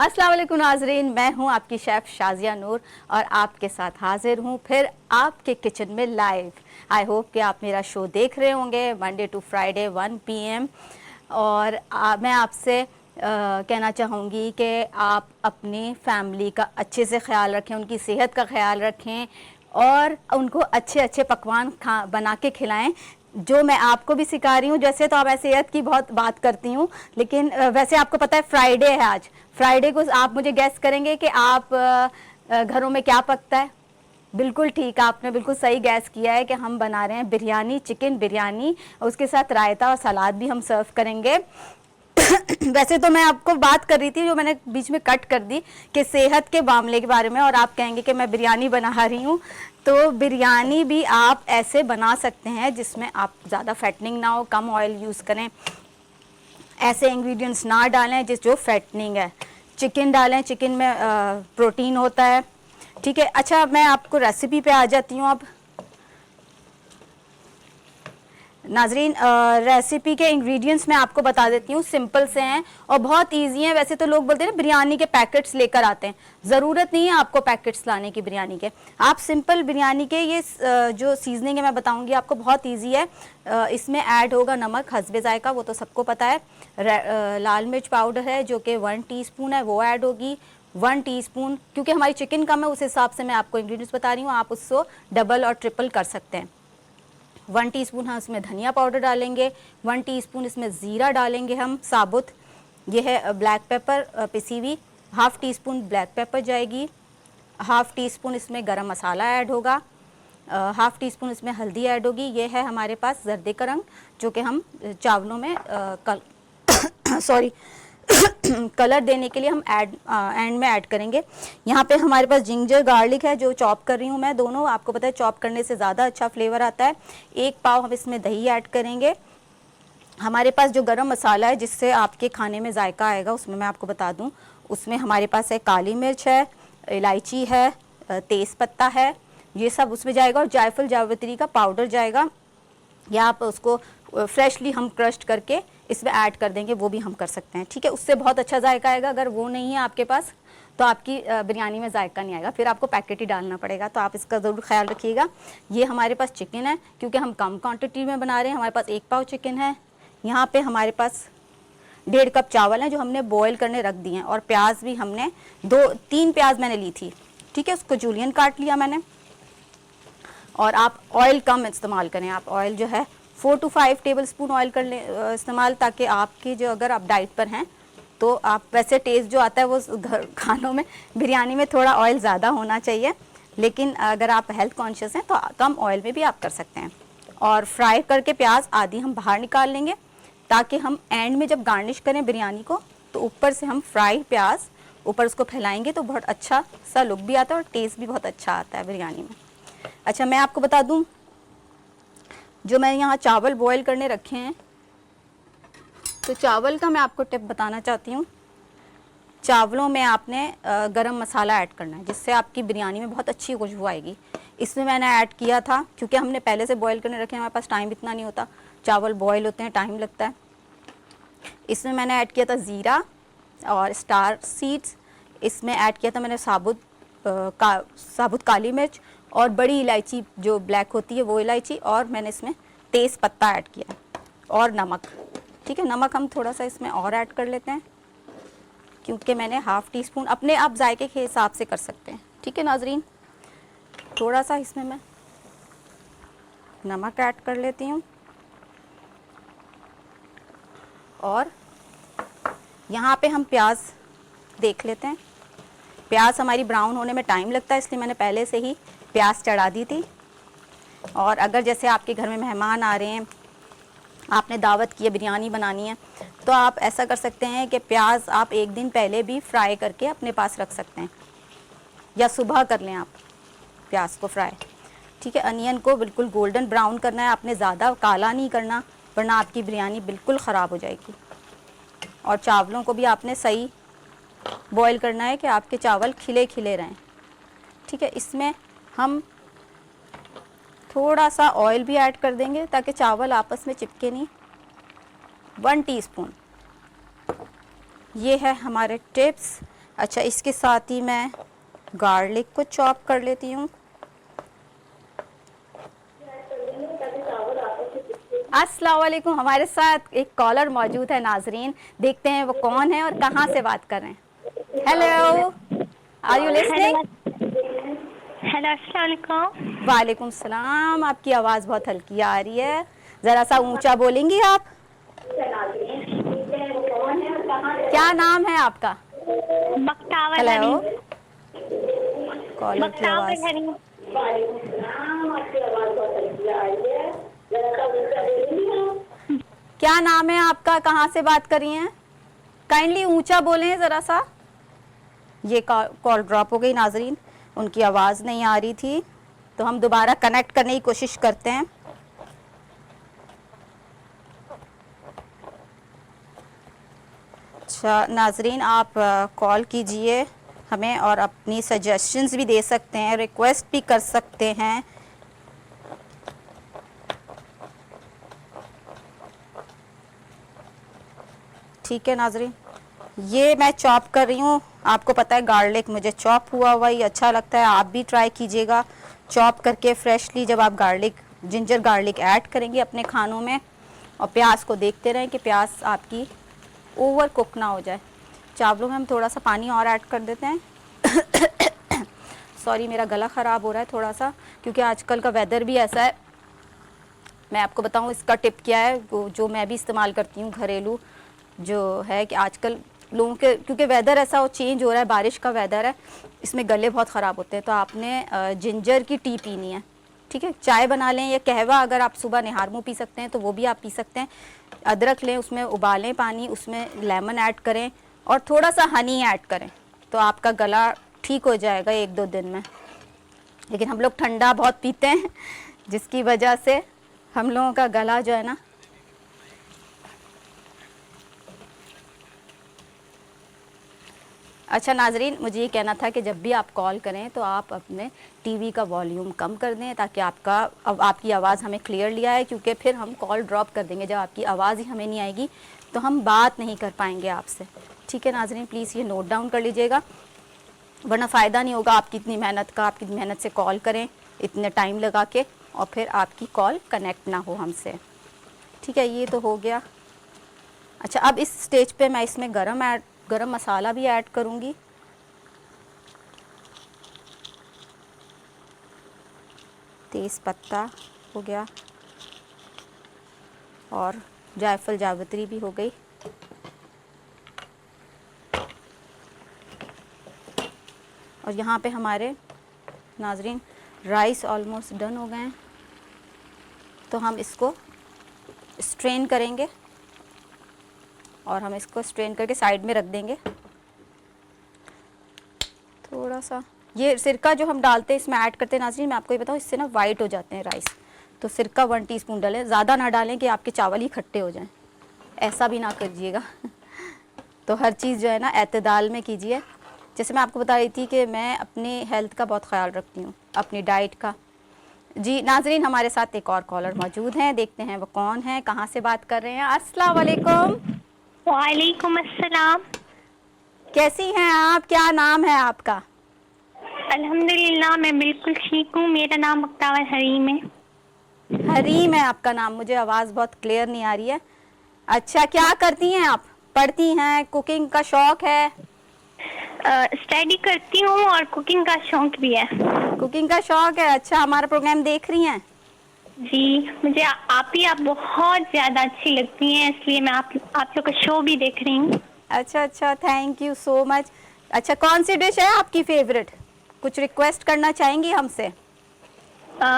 अस्सलाम वालेकुम नाजरीन, मैं हूं आपकी शेफ़ शाजिया नूर और आपके साथ हाजिर हूं फिर आपके किचन में लाइव। आई होप कि आप मेरा शो देख रहे होंगे मंडे टू फ्राइडे 1 PM। और मैं आपसे कहना चाहूँगी कि आप अपनी फैमिली का अच्छे से ख्याल रखें, उनकी सेहत का ख्याल रखें और उनको अच्छे अच्छे पकवान बना के खिलाएं जो मैं आपको भी सिखा रही हूँ। जैसे तो मैं सेहत की बहुत बात करती हूँ, लेकिन वैसे आपको पता है फ्राइडे है आज। फ्राइडे को आप मुझे गेस करेंगे कि आप घरों में क्या पकता है। बिल्कुल ठीक, आपने बिल्कुल सही गैस किया है कि हम बना रहे हैं बिरयानी, चिकन बिरयानी, और उसके साथ रायता और सलाद भी हम सर्व करेंगे। वैसे तो मैं आपको बात कर रही थी, जो मैंने बीच में कट कर दी, कि सेहत के मामले के बारे में, और आप कहेंगे कि मैं बिरयानी बना रही हूँ। तो बिरयानी भी आप ऐसे बना सकते हैं जिसमें आप ज़्यादा फैटनिंग ना हो, कम ऑयल यूज़ करें, ऐसे इंग्रेडिएंट्स ना डालें जो फैटनिंग है। चिकन डालें, चिकन में प्रोटीन होता है। ठीक है, अच्छा मैं आपको रेसिपी पे आ जाती हूँ अब। नाजरीन, रेसिपी के इंग्रेडिएंट्स मैं आपको बता देती हूँ, सिंपल से हैं और बहुत इजी हैं। वैसे तो लोग बोलते हैं ना बिरयानी के पैकेट्स लेकर आते हैं, ज़रूरत नहीं है आपको पैकेट्स लाने की बिरयानी के। आप सिंपल बिरयानी के ये जो सीजनिंग है मैं बताऊँगी आपको, बहुत ईजी है। इसमें ऐड होगा नमक हस्बे ज़ायका, वो तो सबको पता है। लाल मिर्च पाउडर है जो कि 1 टीस्पून है, वो ऐड होगी। 1 टीस्पून, क्योंकि हमारी चिकन कम है उस हिसाब से मैं आपको इंग्रेडिएंट्स बता रही हूँ, आप उसको डबल और ट्रिपल कर सकते हैं। 1 टीस्पून हम इसमें धनिया पाउडर डालेंगे। 1 टीस्पून इसमें ज़ीरा डालेंगे हम साबुत। ये है ब्लैक पेपर पिसी हुई। Half tea spoon black pepper जाएगी। हाफ़ टी स्पून इसमें गरम मसाला ऐड होगा। हाफ़ टी स्पून इसमें हल्दी ऐड होगी। ये है हमारे पास जर्दे का रंग, जो कि हम चावलों में सॉरी कलर देने के लिए हम एंड में ऐड करेंगे। यहाँ पे हमारे पास जिंजर गार्लिक है जो चॉप कर रही हूँ मैं, दोनों। आपको पता है चॉप करने से ज़्यादा अच्छा फ्लेवर आता है। 1 पाव हम इसमें दही ऐड करेंगे। हमारे पास जो गरम मसाला है जिससे आपके खाने में जायका आएगा, उसमें मैं आपको बता दूँ, उसमें हमारे पास है काली मिर्च है, इलायची है, तेज़ पत्ता है, ये सब उसमें जाएगा। और जायफल जावित्री का पाउडर जाएगा, या आप उसको फ्रेशली हम क्रश्ड करके इसमें ऐड कर देंगे, वो भी हम कर सकते हैं। ठीक है, उससे बहुत अच्छा जायका आएगा। अगर वो नहीं है आपके पास तो आपकी बिरयानी में जायका नहीं आएगा, फिर आपको पैकेट ही डालना पड़ेगा। तो आप इसका ज़रूर ख्याल रखिएगा। ये हमारे पास चिकन है, क्योंकि हम कम क्वांटिटी में बना रहे हैं। हमारे पास 1 पाव चिकन है। यहाँ पे हमारे पास 1.5 कप चावल हैं जो हमने बॉयल करने रख दिए हैं। और प्याज भी हमने 2-3 प्याज मैंने ली थी। ठीक है, उसको जूलियन काट लिया मैंने। और आप ऑयल कम इस्तेमाल करें। आप ऑयल जो है 4 to 5 टेबल स्पून ऑयल कर लें इस्तेमाल, ताकि आपकी जो, अगर आप डाइट पर हैं तो आप, वैसे टेस्ट जो आता है वो घर खानों में, बिरयानी में थोड़ा ऑयल ज़्यादा होना चाहिए, लेकिन अगर आप हेल्थ कॉन्शियस हैं तो कम ऑयल में भी आप कर सकते हैं। और फ्राई करके प्याज आधी हम बाहर निकाल लेंगे, ताकि हम एंड में जब गार्निश करें बिरयानी को तो ऊपर से हम फ्राई प्याज ऊपर उसको फैलाएंगे तो बहुत अच्छा सा लुक भी आता है और टेस्ट भी बहुत अच्छा आता है बिरयानी में। अच्छा, मैं आपको बता दूं, जो मैं यहाँ चावल बॉईल करने रखे हैं, तो चावल का मैं आपको टिप बताना चाहती हूँ। चावलों में आपने गरम मसाला ऐड करना है, जिससे आपकी बिरयानी में बहुत अच्छी खुशबू आएगी। इसमें मैंने ऐड किया था, क्योंकि हमने पहले से बॉईल करने रखे हैं, हमारे पास टाइम इतना नहीं होता, चावल बॉईल होते हैं, टाइम लगता है। इसमें मैंने ऐड किया था ज़ीरा और स्टार सीड्स। इसमें ऐड किया था मैंने साबुत काली मिर्च और बड़ी इलायची जो ब्लैक होती है वो इलायची, और मैंने इसमें तेज़ पत्ता ऐड किया और नमक। ठीक है, नमक हम थोड़ा सा इसमें और ऐड कर लेते हैं, क्योंकि मैंने हाफ़ टी स्पून, अपने आप जायके के हिसाब से कर सकते हैं। ठीक है नाजरीन, थोड़ा सा इसमें मैं नमक ऐड कर लेती हूँ। और यहाँ पे हम प्याज देख लेते हैं। प्याज हमारी ब्राउन होने में टाइम लगता है, इसलिए मैंने पहले से ही प्याज चढ़ा दी थी। और अगर जैसे आपके घर में मेहमान आ रहे हैं, आपने दावत की है, बिरयानी बनानी है, तो आप ऐसा कर सकते हैं कि प्याज आप 1 दिन पहले भी फ्राई करके अपने पास रख सकते हैं, या सुबह कर लें आप प्याज को फ्राई। ठीक है, अनियन को बिल्कुल गोल्डन ब्राउन करना है, आपने ज़्यादा काला नहीं करना, वरना आपकी बिरयानी बिल्कुल ख़राब हो जाएगी। और चावलों को भी आपने सही बॉईल करना है कि आपके चावल खिले खिले रहें। ठीक है, इसमें हम थोड़ा सा ऑयल भी ऐड कर देंगे ताकि चावल आपस में चिपके नहीं। 1 टीस्पून। ये है हमारे टिप्स अच्छा, इसके साथ ही मैं गार्लिक को चॉप कर लेती हूँ। अस्सलाम वालेकुम, हमारे साथ एक कॉलर मौजूद है नाजरीन, देखते हैं वो कौन है और कहाँ से बात कर रहे हैं। Hello, are you listening? Hello, अस्सलाम वालेकुम। वालेकुम सलाम, आपकी आवाज़ बहुत हल्की आ रही है, ज़रा सा ऊंचा बोलेंगी आप? क्या नाम है आपका? बख्तावर हेलो, हरीम। कॉलर की बख्तावर आवाज़। हरीम। क्या नाम है आपका, कहाँ से बात कर रही हैं? काइंडली ऊंचा बोलें ज़रा सा। ये कॉल ड्रॉप हो गई नाजरीन, उनकी आवाज़ नहीं आ रही थी, तो हम दोबारा कनेक्ट करने की कोशिश करते हैं। अच्छा नाजरीन, आप कॉल कीजिए हमें और अपनी सजेशंस भी दे सकते हैं, रिक्वेस्ट भी कर सकते हैं। ठीक है नाजरीन, ये मैं चॉप कर रही हूँ। आपको पता है गार्लिक मुझे चॉप हुआ हुआ ही अच्छा लगता है, आप भी ट्राई कीजिएगा चॉप करके फ्रेशली। जब आप गार्लिक, जिंजर गार्लिक ऐड करेंगे अपने खानों में, और प्याज को देखते रहें कि प्याज आपकी ओवर कुक ना हो जाए। चावलों में हम थोड़ा सा पानी और ऐड कर देते हैं। सॉरी, मेरा गला ख़राब हो रहा है थोड़ा सा, क्योंकि आजकल का वेदर भी ऐसा है। मैं आपको बताऊं इसका टिप क्या है, वो जो मैं भी इस्तेमाल करती हूँ घरेलू, जो है कि आजकल लोगों के, क्योंकि वेदर ऐसा वो चेंज हो रहा है, बारिश का वेदर है, इसमें गले बहुत ख़राब होते हैं। तो आपने जिंजर की टी पीनी है, ठीक है? चाय बना लें या कहवा, अगर आप सुबह निहार मुँह पी सकते हैं तो वो भी आप पी सकते हैं। अदरक लें, उसमें उबालें पानी, उसमें लेमन ऐड करें और थोड़ा सा हनी ऐड करें, तो आपका गला ठीक हो जाएगा 1-2 दिन में। लेकिन हम लोग ठंडा बहुत पीते हैं, जिसकी वजह से हम लोगों का गला जो है ना, अच्छा नाजरीन, मुझे ये कहना था कि जब भी आप कॉल करें तो आप अपने टीवी का वॉल्यूम कम कर दें, ताकि आपकी आवाज़ हमें क्लियरली आए, क्योंकि फिर हम कॉल ड्रॉप कर देंगे। जब आपकी आवाज़ ही हमें नहीं आएगी तो हम बात नहीं कर पाएंगे आपसे। ठीक है नाजरीन, प्लीज़ ये नोट डाउन कर लीजिएगा, वरना फ़ायदा नहीं होगा आपकी इतनी मेहनत का। आपकी मेहनत से कॉल करें इतने टाइम लगा के, और फिर आपकी कॉल कनेक्ट ना हो हमसे। ठीक है, ये तो हो गया। अच्छा, अब इस स्टेज पे मैं इसमें गरम मसाला भी ऐड करूँगी। तेज़ पत्ता हो गया और जायफल जावित्री भी हो गई। और यहाँ पे हमारे नाजरीन राइस ऑलमोस्ट डन हो गए हैं, तो हम इसको स्ट्रेन करेंगे और हम इसको स्ट्रेन करके साइड में रख देंगे। थोड़ा सा ये सिरका जो हम डालते हैं इसमें ऐड करते हैं नाज़रीन, मैं आपको ये बताऊँ, इससे ना वाइट हो जाते हैं राइस। तो सिरका 1 टीस्पून डालें, ज़्यादा ना डालें कि आपके चावल ही खट्टे हो जाएं, ऐसा भी ना करिएगा। तो हर चीज़ जो है ना एतदाल में कीजिए। जैसे मैं आपको बता रही थी कि मैं अपनी हेल्थ का बहुत ख्याल रखती हूँ, अपनी डाइट का। जी नाजरीन, हमारे साथ एक और कॉलर मौजूद हैं, देखते हैं वो कौन है, कहाँ से बात कर रहे हैं। अस्सलाम वालेकुम। वालेकुम अस्सलाम। कैसी हैं आप, क्या नाम है आपका? अल्हम्दुलिल्लाह, मैं बिल्कुल ठीक हूँ। मेरा नाम बख्तावर हरीम है। हरीम है आपका नाम, मुझे आवाज़ बहुत क्लियर नहीं आ रही है। अच्छा, क्या करती हैं आप? पढ़ती हैं? कुकिंग का शौक है? स्टडी करती हूँ और कुकिंग का शौक भी है। कुकिंग का शौक है, अच्छा। हमारा प्रोग्राम देख रही हैं? जी, मुझे आप बहुत ज़्यादा अच्छी लगती हैं, इसलिए मैं आप लोग का शो भी देख रही हूँ। अच्छा अच्छा, थैंक यू सो मच। अच्छा, कौन सी डिश है आपकी फेवरेट? कुछ रिक्वेस्ट करना चाहेंगी हमसे?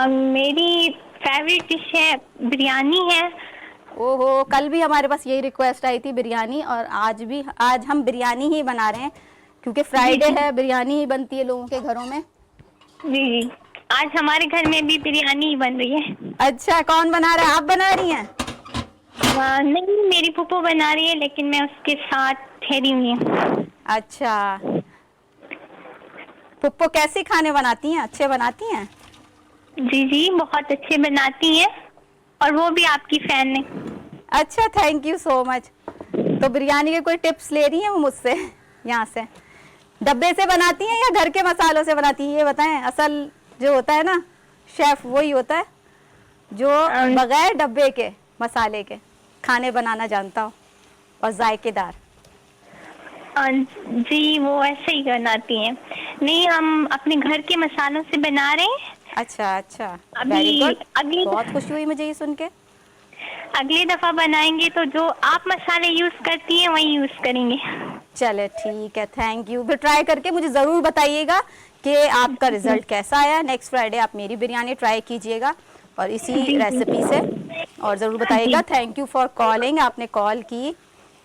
मेरी फेवरेट डिश है बिरयानी है। ओहो, कल भी हमारे पास यही रिक्वेस्ट आई थी, बिरयानी, और आज हम बिरयानी ही बना रहे हैं, क्योंकि फ्राइडे है, बिरयानी ही बनती है लोगों के घरों में। जी जी, आज हमारे घर में भी बिरयानी ही बन रही है। अच्छा, कौन बना रहा है, आप बना रही हैं? नहीं, मेरी फूफो बना रही है, लेकिन मैं उसके साथ ठहरी हुई हूँ। अच्छा, पुप्पो कैसे खाने बनाती हैं, अच्छे बनाती हैं? जी जी, बहुत अच्छे बनाती हैं, और वो भी आपकी फैन है। अच्छा, थैंक यू सो मच। तो बिरयानी के कोई टिप्स ले रही हैं वो मुझसे यहाँ से? डब्बे से बनाती हैं या घर के मसालों से बनाती हैं, ये बताएं। असल जो होता है ना शेफ, वही होता है जो बगैर डब्बे के मसाले के खाने बनाना जानता हो और जायकेदार। जी वो ऐसे ही बनाती हैं। नहीं, हम अपने घर के मसालों से बना रहे हैं। अच्छा अच्छा, अभी वेरी गुड, अगली बहुत खुशी हुई मुझे ये सुन के। अगली दफा बनाएंगे तो जो आप मसाले यूज करती हैं वही यूज करेंगे। चले ठीक है, थैंक यू। फिर ट्राई करके मुझे ज़रूर बताइएगा कि आपका रिजल्ट कैसा आया। नेक्स्ट फ्राइडे आप मेरी बिरयानी ट्राई कीजिएगा और इसी रेसिपी से, और ज़रूर बताइएगा। थैंक यू फॉर कॉलिंग, आपने कॉल की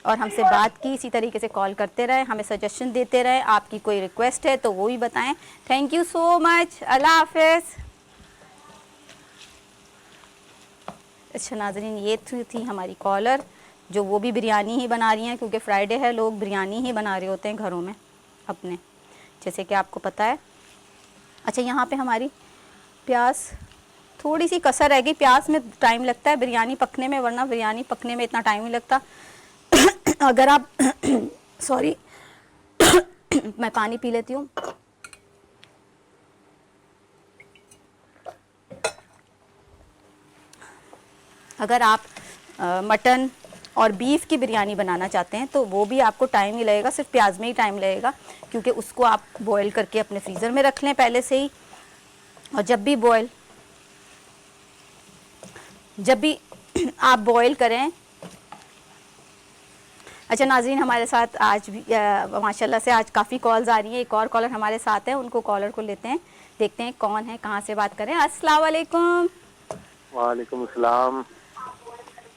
और हमसे बात की। इसी तरीके से कॉल करते रहे, हमें सजेशन देते रहे। आपकी कोई रिक्वेस्ट है तो वो भी बताएं। थैंक यू सो मच, अल्लाह हाफिज़। अच्छा नाज़रीन, ये थी हमारी कॉलर, जो वो भी बिरयानी ही बना रही हैं, क्योंकि फ्राइडे है, लोग बिरयानी ही बना रहे होते हैं घरों में अपने, जैसे कि आपको पता है। अच्छा, यहाँ पे हमारी प्याज थोड़ी सी कसर रहेगी। प्याज में टाइम लगता है बिरयानी पकने में, वरना बिरयानी पकने में इतना टाइम नहीं लगता। अगर आप सॉरी मैं पानी पी लेती हूँ। अगर आप मटन और बीफ की बिरयानी बनाना चाहते हैं तो वो भी आपको टाइम ही लगेगा, सिर्फ प्याज में ही टाइम लगेगा, क्योंकि उसको आप बॉईल करके अपने फ्रीज़र में रख लें पहले से ही। और जब भी आप बॉईल करें। अच्छा नाज़रीन, हमारे साथ आज भी माशाल्लाह से आज काफ़ी कॉल्स आ रही हैं। एक और कॉलर हमारे साथ है, उनको कॉलर को लेते हैं, देखते हैं कौन है, कहाँ से बात करें। अस्सलाम वालेकुम। वालेकुम अस्सलाम।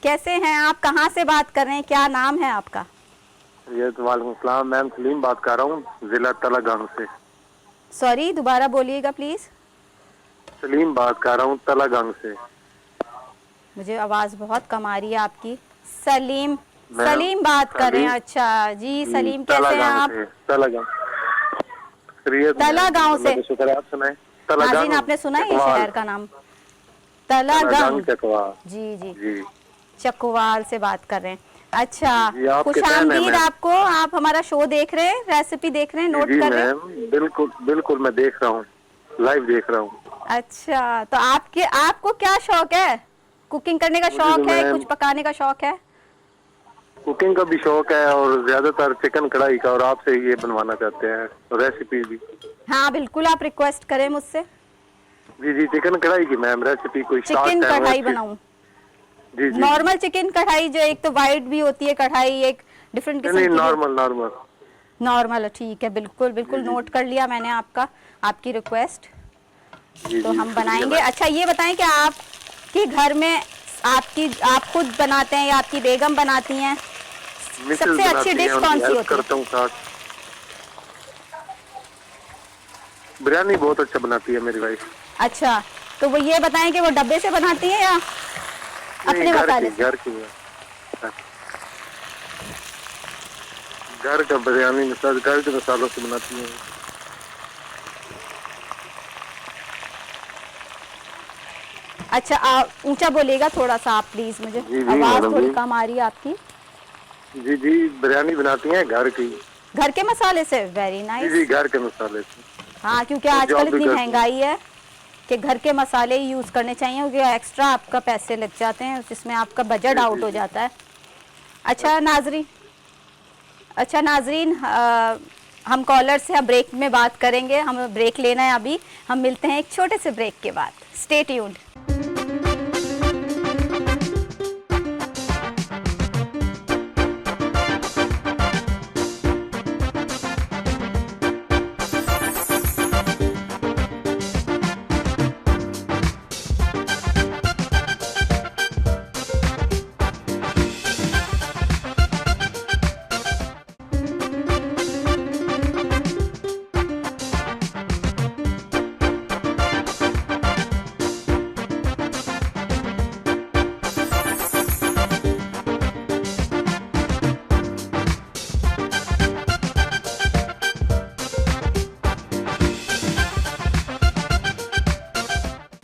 कैसे हैं आप, कहाँ से बात कर रहे हैं, क्या नाम है आपका? ये वालेकुम अस्सलाम, मैं सलीम बात कर रहा हूँ, जिला तलागांव से। सॉरी, दोबारा बोलिएगा प्लीज़। सलीम बात कर रहा हूँ तलागांव से। मुझे आवाज़ बहुत कम आ रही है आपकी। सलीम बात कर रहे हैं। अच्छा जी, सलीम कैसे हैं आप? तलागांव से। शुक्र है, आप सुनाए? नाज़रीन, आपने सुना है ये शहर का नाम? तलागांव। जी जी जी, चकवाल से बात कर रहे हैं। अच्छा, खुशामदीद आपको। आप हमारा शो देख रहे हैं, रेसिपी देख रहे हैं, नोट कर रहे हैं? बिल्कुल बिल्कुल, मैं देख रहा हूँ, लाइव देख रहा हूँ। अच्छा, तो आपको क्या शौक है? कुकिंग करने का शौक है, कुछ पकाने का शौक है? कुकिंग का भी शौक है और ज्यादातर चिकन कढ़ाई का, और आपसे ये बनवाना चाहते हैं रेसिपी भी। हाँ बिल्कुल, आप रिक्वेस्ट करें मुझसे। जी जी, चिकन कढ़ाई की मैम रेसिपी कोई चिकन कढ़ाई बनाऊं? जी जी, नॉर्मल चिकन कढ़ाई, जो एक तो वाइट भी होती है कढ़ाई, एक डिफरेंट किस्म की। नॉर्मल, ठीक है, बिल्कुल बिल्कुल नोट कर लिया मैंने आपकी रिक्वेस्ट। तो हम बनाएंगे। अच्छा, ये बताएं कि आपके घर में आप खुद बनाते हैं या आपकी बेगम बनाती हैं? सबसे अच्छी डिश कौन सी होती है? बिरयानी बहुत अच्छा बनाती है मेरी वाइफ। अच्छा, तो वो ये बताएं कि वो डब्बे से बनाती है या अपने मसाले से? घर का बिरयानी घर के मसालों से बनाती है। अच्छा, ऊंचा बोलिएगा थोड़ा सा आप प्लीज, मुझे आवाज थोड़ी कम आ रही है आपकी। जी जी, बिरयानी बनाती हैं घर के मसाले से। Very nice. जी, घर के मसाले से। हाँ, क्योंकि आजकल इतनी महंगाई है कि घर के मसाले ही यूज करने चाहिए, क्योंकि एक्स्ट्रा आपका पैसे लग जाते हैं, जिसमें आपका बजट आउट हो जाता है। अच्छा नाजरीन, हम कॉलर से अब ब्रेक में बात करेंगे। हम ब्रेक लेना है अभी। हम मिलते हैं एक छोटे से ब्रेक के बाद। Stay tuned.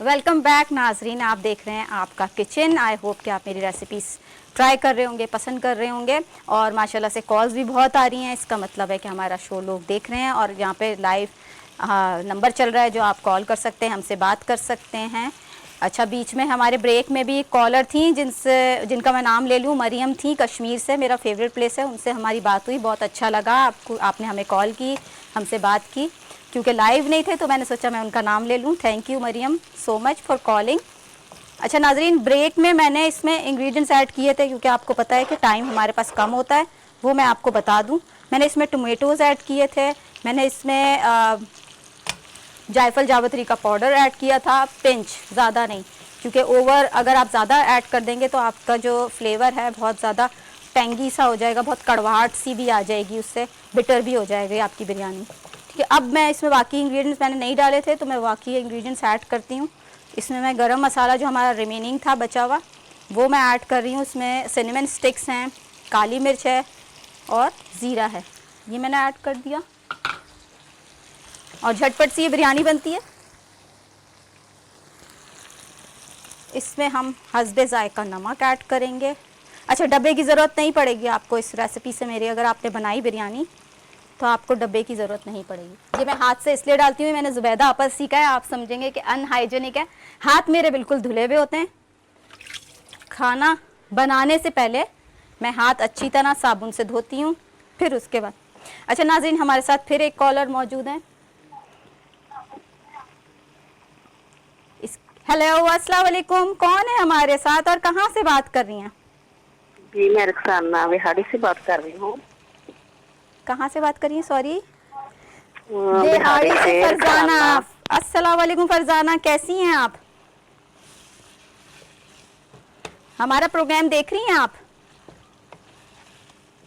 वेलकम बैक नाजरीन, आप देख रहे हैं आपका किचन। आई होप कि आप मेरी रेसिपीज़ ट्राई कर रहे होंगे, पसंद कर रहे होंगे और माशाल्लाह से कॉल्स भी बहुत आ रही हैं। इसका मतलब है कि हमारा शो लोग देख रहे हैं और यहाँ पे लाइव नंबर चल रहा है जो आप कॉल कर सकते हैं, हमसे बात कर सकते हैं। अच्छा, बीच में हमारे ब्रेक में भी एक कॉलर थी जिनका मैं नाम ले लूँ, मरियम थी कश्मीर से, मेरा फेवरेट प्लेस है, उनसे हमारी बात हुई, बहुत अच्छा लगा। आपने हमें कॉल की, हमसे बात की, क्योंकि लाइव नहीं थे तो मैंने सोचा मैं उनका नाम ले लूँ। Thank you Maryam so much for calling. अच्छा नाजरीन, ब्रेक में मैंने इसमें इंग्रेडिएंट्स ऐड किए थे क्योंकि आपको पता है कि टाइम हमारे पास कम होता है, वो मैं आपको बता दूं। मैंने इसमें टोमेटोज़ ऐड किए थे, मैंने इसमें जायफल जावित्री का पाउडर ऐड किया था, पिंच, ज़्यादा नहीं, क्योंकि ओवर अगर आप ज़्यादा ऐड कर देंगे तो आपका जो फ्लेवर है बहुत ज़्यादा टेंगी सा हो जाएगा, बहुत कड़वाहट सी भी आ जाएगी, उससे बिटर भी हो जाएगी आपकी बिरयानी। ठीक है, अब मैं इसमें बाकी इंग्रेडिएंट्स मैंने नहीं डाले थे तो मैं बाकी इंग्रेडिएंट्स ऐड करती हूँ। इसमें मैं गरम मसाला जो हमारा रिमेनिंग था बचा हुआ वो मैं ऐड कर रही हूँ। इसमें सिनेमन स्टिक्स हैं, काली मिर्च है और ज़ीरा है, ये मैंने ऐड कर दिया और झटपट से ये बिरयानी बनती है। इसमें हम हस्बे ज़ायका नमक ऐड करेंगे। अच्छा, डब्बे की ज़रूरत नहीं पड़ेगी आपको इस रेसिपी से मेरी, अगर आपने बनाई बिरयानी तो आपको डब्बे की ज़रूरत नहीं पड़ेगी। ये मैं हाथ से इसलिए डालती हूँ, मैंने ज़ुबैदा आपा से सीखा है, आप समझेंगे कि अनहाइजेनिक है। हाथ मेरे बिल्कुल धुले हुए होते हैं, खाना बनाने से पहले मैं हाथ अच्छी तरह साबुन से धोती हूँ, फिर उसके बाद। अच्छा नाज़रीन, हमारे साथ फिर एक कॉलर मौजूद है। हेलो, अस्सलाम वालेकुम, कौन है हमारे साथ और कहाँ से बात कर रही हैं? जी, मैं रक्साना बिहारी से बात कर रही हूँ। कहाँ से बात कर रही हैं? सॉरी, बिहारी बिहारी से फरजाना। रक्साना। अस्सलाम वालेकुम फरजाना, कैसी हैं आप? हमारा प्रोग्राम देख रही हैं आप?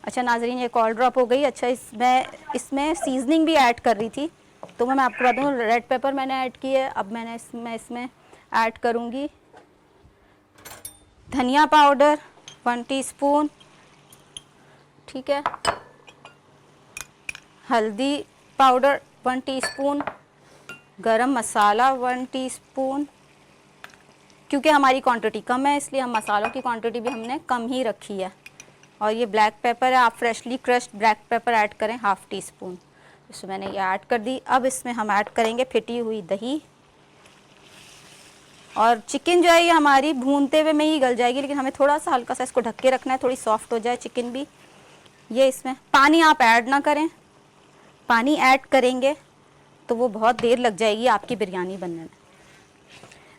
अच्छा नाजरीन, ये कॉल ड्रॉप हो गई। अच्छा, इसमें सीजनिंग भी ऐड कर रही थी तो मैं आपको बता दूँ, रेड पेपर मैंने ऐड की है। अब मैंने इसमें ऐड करूँगी धनिया पाउडर 1 टीस्पून, ठीक है, हल्दी पाउडर 1 टीस्पून, गरम मसाला 1 टीस्पून। क्योंकि हमारी क्वांटिटी कम है इसलिए हम मसालों की क्वांटिटी भी हमने कम ही रखी है। और ये ब्लैक पेपर है, आप freshly crushed black pepper add करें 1/2 टीस्पून। इसमें मैंने ये ऐड कर दी। अब इसमें हम ऐड करेंगे फिटी हुई दही। और चिकन जो है ये हमारी भूनते हुए में ही गल जाएगी, लेकिन हमें थोड़ा सा हल्का सा इसको ढक के रखना है, थोड़ी सॉफ्ट हो जाए चिकन भी। ये इसमें पानी आप ऐड ना करें, पानी ऐड करेंगे तो वो बहुत देर लग जाएगी आपकी बिरयानी बनने में।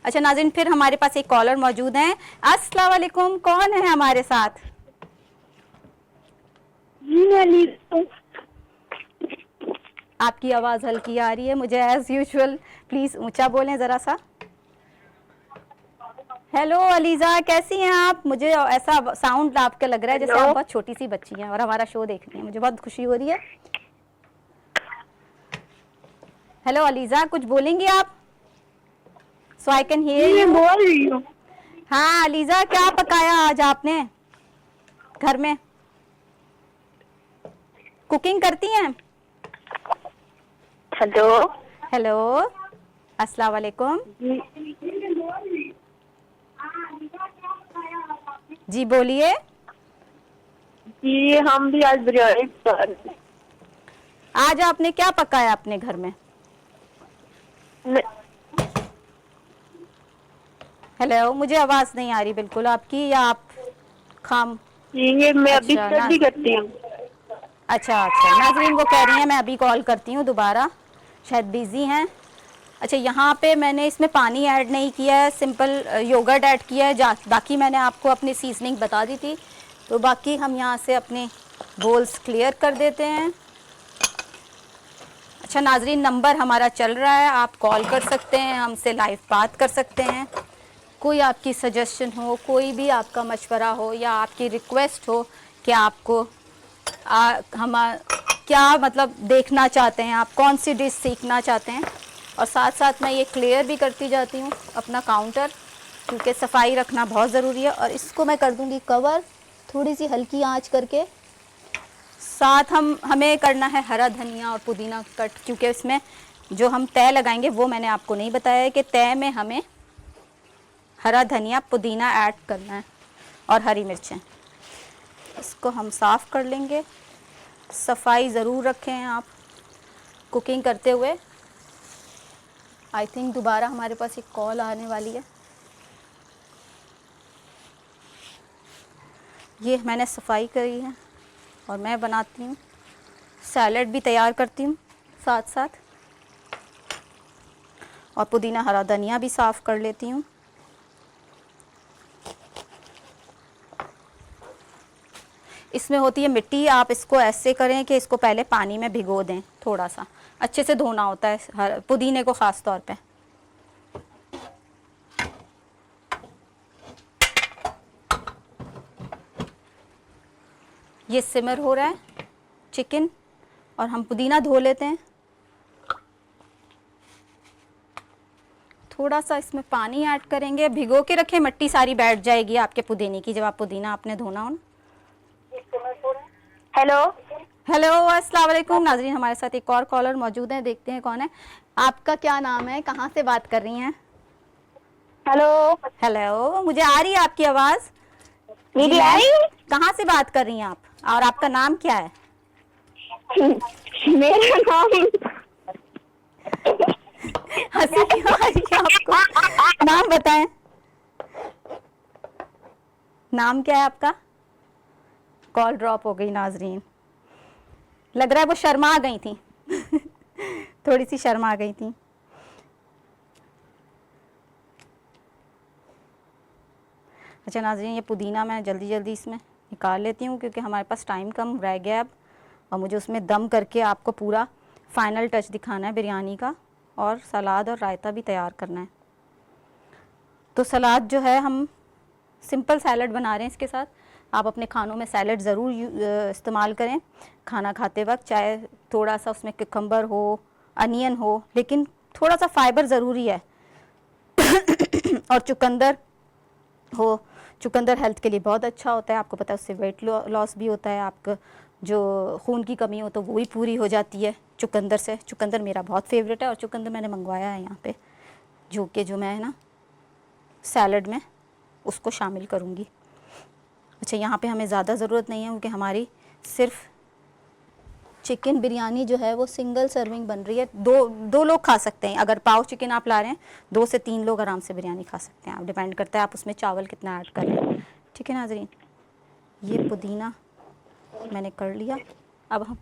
अच्छा नाज़रीन, फिर हमारे पास एक कॉलर मौजूद हैं। अस्सलाम वालेकुम, कौन है हमारे साथ? आपकी आवाज़ हल्की आ रही है मुझे, एज़ यूजुअल प्लीज़ ऊंचा बोलें ज़रा सा। हेलो अलीज़ा, कैसी हैं आप? मुझे ऐसा साउंड आपके लग रहा है जैसे आप बहुत छोटी सी बच्ची हैं और हमारा शो देख रही हैं, मुझे बहुत खुशी हो रही है। हेलो अलीज़ा, कुछ बोलेंगी आप? सो आई कैन हियर यू। बोल रही हूँ। हाँ अलीज़ा, क्या पकाया आज आपने घर में? कुकिंग करती हैं? हेलो। हेलो, अस्सलाम वालेकुम। जी बोलिए। जी, हम भी आज बिरयानी आज आपने क्या पकाया अपने घर में? हेलो, मुझे आवाज़ नहीं आ रही बिल्कुल आपकी, या आप खाम? ये मैं अभी अच्छा, स्टडी करती हूँ। अच्छा नाज़रीन, वो कह रही हैं मैं अभी कॉल करती हूँ दोबारा, शायद बिज़ी हैं। अच्छा, यहाँ पे मैंने इसमें पानी ऐड नहीं किया है, सिंपल योगर्ट ऐड किया है। बाकी मैंने आपको अपनी सीजनिंग बता दी थी, तो बाकी हम यहाँ से अपने बोल्स क्लियर कर देते हैं। अच्छा नाज़रीन, नंबर हमारा चल रहा है, आप कॉल कर सकते हैं, हमसे लाइव बात कर सकते हैं। कोई आपकी सजेशन हो, कोई भी आपका मशवरा हो या आपकी रिक्वेस्ट हो कि आपको हम क्या मतलब देखना चाहते हैं, आप कौन सी डिश सीखना चाहते हैं। और साथ साथ मैं ये क्लियर भी करती जाती हूँ अपना काउंटर, क्योंकि सफाई रखना बहुत ज़रूरी है। और इसको मैं कर दूँगी कवर थोड़ी सी हल्की आंच करके। साथ हमें करना है हरा धनिया और पुदीना कट, क्योंकि इसमें जो हम तय लगाएंगे वो मैंने आपको नहीं बताया है कि तय में हमें हरा धनिया पुदीना ऐड करना है और हरी मिर्चें। इसको हम साफ़ कर लेंगे। सफाई ज़रूर रखें आप कुकिंग करते हुए। आई थिंक दोबारा हमारे पास एक कॉल आने वाली है। ये मैंने सफाई करी है और मैं बनाती हूँ, सैलेड भी तैयार करती हूँ साथ साथ, और पुदीना हरा धनिया भी साफ़ कर लेती हूँ। इसमें होती है मिट्टी, आप इसको ऐसे करें कि इसको पहले पानी में भिगो दें, थोड़ा सा अच्छे से धोना होता है पुदीने को ख़ास तौर पे। ये सिमर हो रहा है चिकन और हम पुदीना धो लेते हैं। थोड़ा सा इसमें पानी ऐड करेंगे, भिगो के रखें, मिट्टी सारी बैठ जाएगी आपके पुदीने की जब आप पुदीना आपने धोना हो। हेलो। हेलो, अस्सलाम वालेकुम नाजरीन, हमारे साथ एक और कॉलर मौजूद है, देखते हैं कौन है। आपका क्या नाम है, कहाँ से बात कर रही हैं? हेलो हेलो, मुझे आ रही है आपकी आवाज़। दीदी आई? कहाँ से बात कर रही हैं आप और आपका नाम क्या है? मेरा नाम हंसी क्यों आ रही है आपको? नाम बताएं, नाम क्या है आपका? कॉल ड्रॉप हो गई नाजरीन, लग रहा है वो शर्मा गई थी थोड़ी सी शर्मा गई थी। अच्छा नाजरीन, ये पुदीना मैं जल्दी जल्दी इसमें निकाल लेती हूँ क्योंकि हमारे पास टाइम कम रह गया अब, और मुझे उसमें दम करके आपको पूरा फाइनल टच दिखाना है बिरयानी का, और सलाद और रायता भी तैयार करना है। तो सलाद जो है, हम सिंपल सैलड बना रहे हैं इसके साथ। आप अपने खानों में सैलड ज़रूर इस्तेमाल करें खाना खाते वक्त, चाहे थोड़ा सा उसमें कुकम्बर हो, अनियन हो, लेकिन थोड़ा सा फाइबर ज़रूरी है और चुकंदर हो। चुकंदर हेल्थ के लिए बहुत अच्छा होता है, आपको पता है, उससे वेट लॉस भी होता है, आपका जो खून की कमी हो तो वो भी पूरी हो जाती है चुकंदर से। चुकंदर मेरा बहुत फेवरेट है और चुकंदर मैंने मंगवाया है यहाँ पे, जो मैं ना सैलड में उसको शामिल करूँगी। अच्छा, यहाँ पे हमें ज़्यादा ज़रूरत नहीं है क्योंकि हमारी सिर्फ चिकन बिरयानी जो है वो सिंगल सर्विंग बन रही है। दो लोग खा सकते हैं। अगर पाव चिकन आप ला रहे हैं, 2 से 3 लोग आराम से बिरयानी खा सकते हैं। आप डिपेंड करता है आप उसमें चावल कितना ऐड कर रहे हैं। ठीक है नाजरीन, ये पुदीना मैंने कर लिया। अब हम,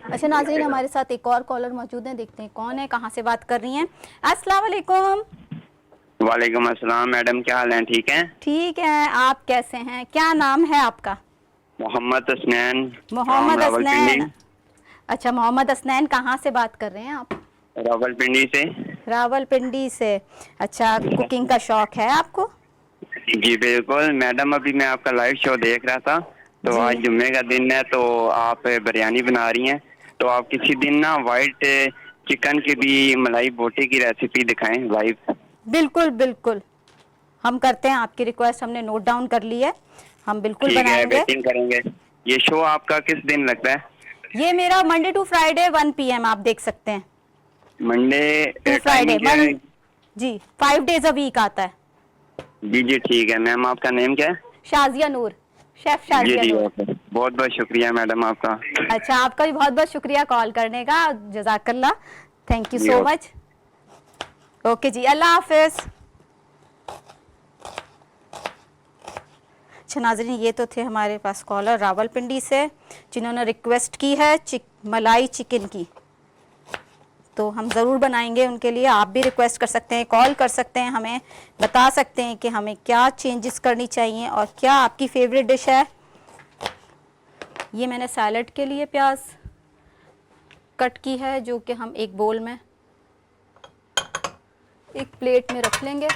अच्छा नाजरीन, हमारे साथ एक और कॉलर मौजूद हैं, देखते हैं कौन है, कहाँ से बात कर रही हैं। अस्सलाम वालेकुम। वालेकुम अस्सलाम मैडम, क्या हाल है? ठीक हैं? ठीक है, आप कैसे हैं? क्या नाम है आपका? मोहम्मद हसनैन। मोहम्मद रावलपिंडी। हसनैन। अच्छा मोहम्मद हसनैन, कहाँ से बात कर रहे हैं आप? रावलपिंडी से। रावलपिंडी से। अच्छा, कुकिंग का शौक है आपको? जी बिल्कुल मैडम, अभी मैं आपका लाइव शो देख रहा था, तो जी। आज जुम्मे का दिन है, तो आप बिरयानी बना रही हैं, तो आप किसी दिन ना वाइट चिकन की भी मलाई बोटी की रेसिपी दिखाएं लाइव। बिल्कुल बिल्कुल, हम करते हैं, आपकी रिक्वेस्ट हमने नोट डाउन कर ली है, हम बिल्कुल ठीक है, बनाएंगे। वेटिंग करेंगे। ये शो आपका किस दिन लगता है? ये मेरा मंडे टू फ्राइडे 1 PM आप देख सकते हैं। मंडे टू फ्राइडे टाइमिंग क्या है? जी, 5 days अ वीक आता है। जी जी ठीक है मैम, आपका नेम क्या है? शाजिया नूर, शेफ जी शाजिया जी नूर। ओके, बहुत बहुत शुक्रिया मैडम आपका। अच्छा, आपका भी बहुत बहुत शुक्रिया कॉल करने का, जज़ाकल्ला, थैंक यू जी, सो ओके। मच। ओके जी, अल्लाह हाफिज़। अच्छा नाज़रीन, ये तो थे हमारे पास कॉलर रावलपिंडी से, जिन्होंने रिक्वेस्ट की है मलाई चिकन की, तो हम ज़रूर बनाएंगे उनके लिए। आप भी रिक्वेस्ट कर सकते हैं, कॉल कर सकते हैं, हमें बता सकते हैं कि हमें क्या चेंजेस करनी चाहिए और क्या आपकी फेवरेट डिश है। ये मैंने सैलड के लिए प्याज कट की है, जो कि हम एक बोल में, एक प्लेट में रख लेंगे।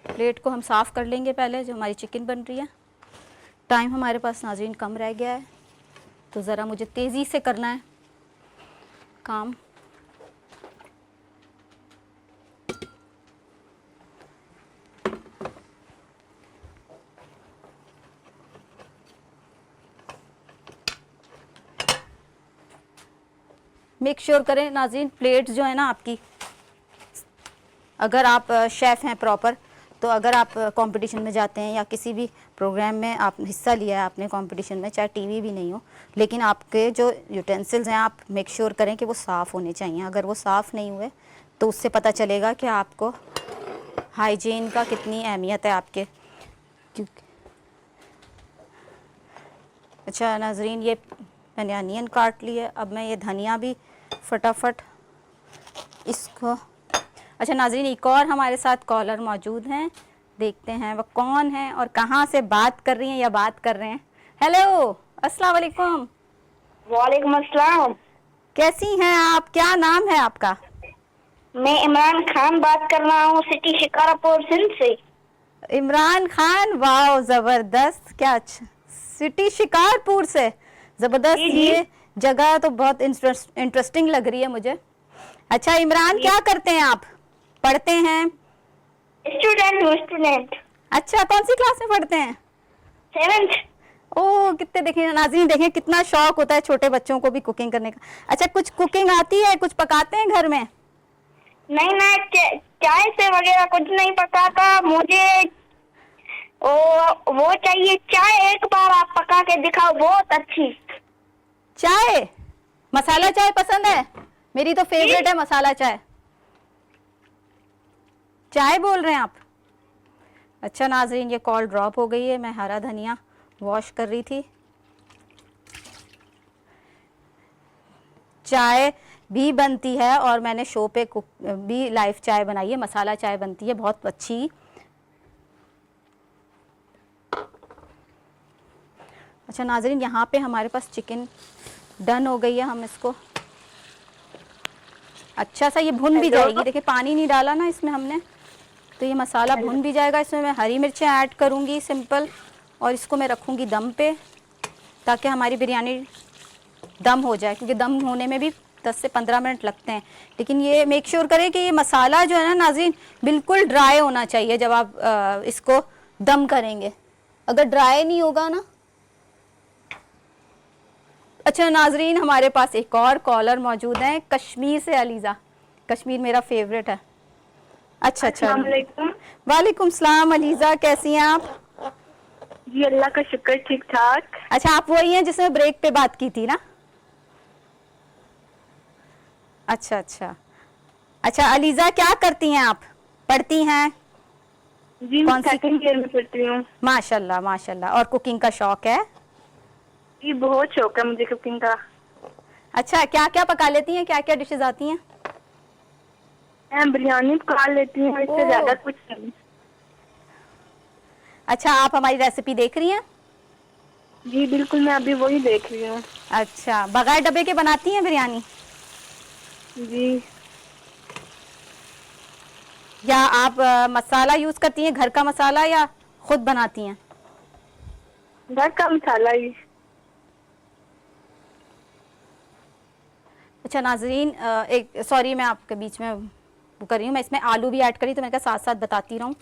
प्लेट को हम साफ़ कर लेंगे पहले, जो हमारी चिकन बन रही है। टाइम हमारे पास नाज़रीन कम रह गया है, तो ज़रा मुझे तेज़ी से करना है काम। मेक श्योर करें नाज़रीन, प्लेट्स जो है ना आपकी, अगर आप शेफ़ हैं प्रॉपर, तो अगर आप कंपटीशन में जाते हैं या किसी भी प्रोग्राम में आप हिस्सा लिया है आपने कंपटीशन में, चाहे टीवी भी नहीं हो, लेकिन आपके जो यूटेंसिल्स हैं आप मेक श्योर करें कि वो साफ़ होने चाहिए। अगर वो साफ़ नहीं हुए तो उससे पता चलेगा कि आपको हाइजीन का कितनी अहमियत है आपके। क्योंकि अच्छा नाजरीन, ये मैंने अनियन काट लिया, अब मैं ये धनिया भी फटाफट इसको। अच्छा नाजरीन, एक और हमारे साथ कॉलर मौजूद हैं, देखते हैं वो कौन है और कहाँ से बात कर रही हैं या बात कर रहे हैं। हेलो, अस्सलाम वालेकुम। वालेकुम अस्सलाम। कैसी हैं आप, क्या नाम है आपका? मैं इमरान खान बात कर रहा हूँ, सिटी शिकारापुर सिंध से। इमरान खान, वाह ज़बरदस्त, क्या अच्छा, सिटी शिकारपुर से, ज़बरदस्त। जी, जी। ये जगह तो बहुत इंटरेस्टिंग लग रही है मुझे। अच्छा इमरान, क्या करते हैं आप, पढ़ते हैं? स्टूडेंट हूँ, स्टूडेंट। अच्छा, कौन सी क्लास में पढ़ते हैं? 7th। ओह, कितने, देखें नाज़रीन, देखें कितना शौक होता है छोटे बच्चों को भी कुकिंग करने का। अच्छा, कुछ कुकिंग आती है, कुछ पकाते हैं घर में? नहीं ना, चाय से वगैरह कुछ नहीं पकाता। मुझे वो चाहिए चाय, एक बार आप पका के दिखाओ, बहुत अच्छी। चाय, मसाला चाय पसंद है? मेरी तो फेवरेट है मसाला चाय। चाय बोल रहे हैं आप? अच्छा नाजरीन, ये कॉल ड्रॉप हो गई है, मैं हरा धनिया वॉश कर रही थी। चाय भी बनती है और मैंने शो पे कुक भी लाइव चाय बनाई है, मसाला चाय बनती है बहुत अच्छी। अच्छा नाजरीन, यहाँ पे हमारे पास चिकन डन हो गई है, हम इसको अच्छा सा ये भुन भी जाएगी। देखिए पानी नहीं डाला ना इसमें हमने, तो ये मसाला भुन भी जाएगा। इसमें मैं हरी मिर्चें ऐड करूँगी सिंपल, और इसको मैं रखूँगी दम पे ताकि हमारी बिरयानी दम हो जाए, क्योंकि दम होने में भी 10 से 15 मिनट लगते हैं। लेकिन ये मेक श्योर करें कि ये मसाला जो है ना नाज़रीन, बिल्कुल ड्राई होना चाहिए जब आप इसको दम करेंगे। अगर ड्राई नहीं होगा ना। अच्छा नाजरीन, हमारे पास एक और कॉलर मौजूद है कश्मीर से, अलीज़ा। कश्मीर मेरा फेवरेट है। अच्छा अच्छा, वालेकुम सलाम अलीज़ा, कैसी हैं आप? जी अल्लाह का शुक्र, ठीक ठाक। अच्छा, आप वही हैं जिसमें ब्रेक पे बात की थी ना? अच्छा अच्छा अच्छा, अलीज़ा क्या करती हैं आप, पढ़ती हैं? जी मैं कौन सी? सेकंड ईयर में पढ़ती हूँ। माशाल्लाह माशाल्लाह। और कुकिंग का शौक है? जी बहुत शौक है मुझे कुकिंग का। अच्छा, क्या क्या पका लेती हैं, क्या क्या डिशेज आती हैं? मैं बिरयानी पका लेती हूँ, इससे ओह। ज्यादा कुछ नहीं। अच्छा, आप हमारी रेसिपी देख रही हैं? जी बिल्कुल, मैं अभी वही देख रही हूँ। अच्छा, बगैर डब्बे के बनाती हैं बिरयानी, जी या आप मसाला यूज करती हैं घर का मसाला, या खुद बनाती हैं? घर का मसाला ही। अच्छा नाजरीन, एक सॉरी मैं आपके बीच में वो कर रही हूँ, मैं इसमें आलू भी ऐड करी तो मैंने कहा साथ साथ बताती रहूँ।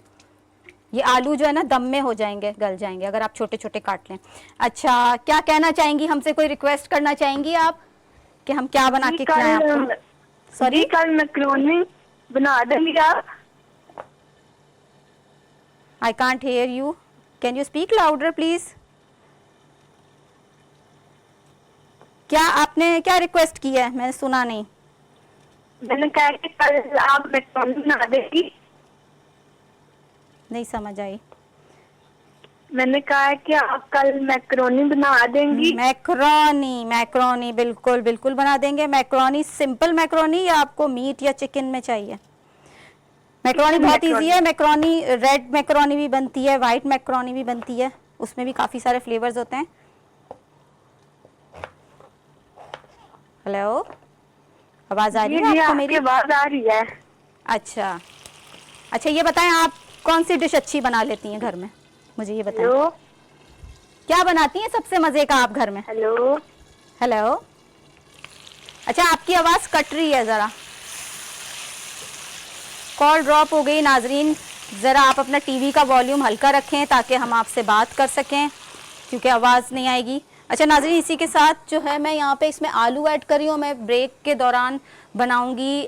ये आलू जो है ना दम में हो जाएंगे, गल जाएंगे अगर आप छोटे छोटे काट लें। अच्छा, क्या कहना चाहेंगी, हमसे कोई रिक्वेस्ट करना चाहेंगी आप कि हम क्या बना के खिलाएं आपको? सॉरी, कल मैक्रोनी बना देंगी आप? I can't hear you, can you speak louder please? क्या आपने क्या रिक्वेस्ट की है, मैंने सुना नहीं। मैंने कहा कि कल आप मैक्रोनी बना देंगी। नहीं समझ आई। मैंने कहा कि आप कल मैक्रोनी बना देंगी। मैक्रोनी, मैक्रोनी बिल्कुल बिल्कुल बना देंगे। मैक्रोनी सिंपल मैक्रोनी या आपको मीट या चिकन में चाहिए? मैक्रोनी बहुत इजी है। मैक्रोनी रेड मैक्रोनी भी बनती है, वाइट मैक्रोनी भी बनती है, उसमें भी काफ़ी सारे फ्लेवर्स होते हैं। हेलो, आवाज़ आ रही है आपको मेरी? आवाज़ आ रही है। अच्छा अच्छा, ये बताएं आप कौन सी डिश अच्छी बना लेती हैं घर में, मुझे ये बताएं। हेलो, क्या बनाती हैं सबसे मज़े का आप घर में? हेलो हेलो, अच्छा आपकी आवाज़ कट रही है ज़रा, कॉल ड्रॉप हो गई। नाजरीन ज़रा आप अपना टीवी का वॉल्यूम हल्का रखें ताकि हम आपसे बात कर सकें, क्योंकि आवाज़ नहीं आएगी। अच्छा नाज़रीन, इसी के साथ जो है मैं यहाँ पे इसमें आलू ऐड कर रही हूँ। मैं ब्रेक के दौरान बनाऊंगी,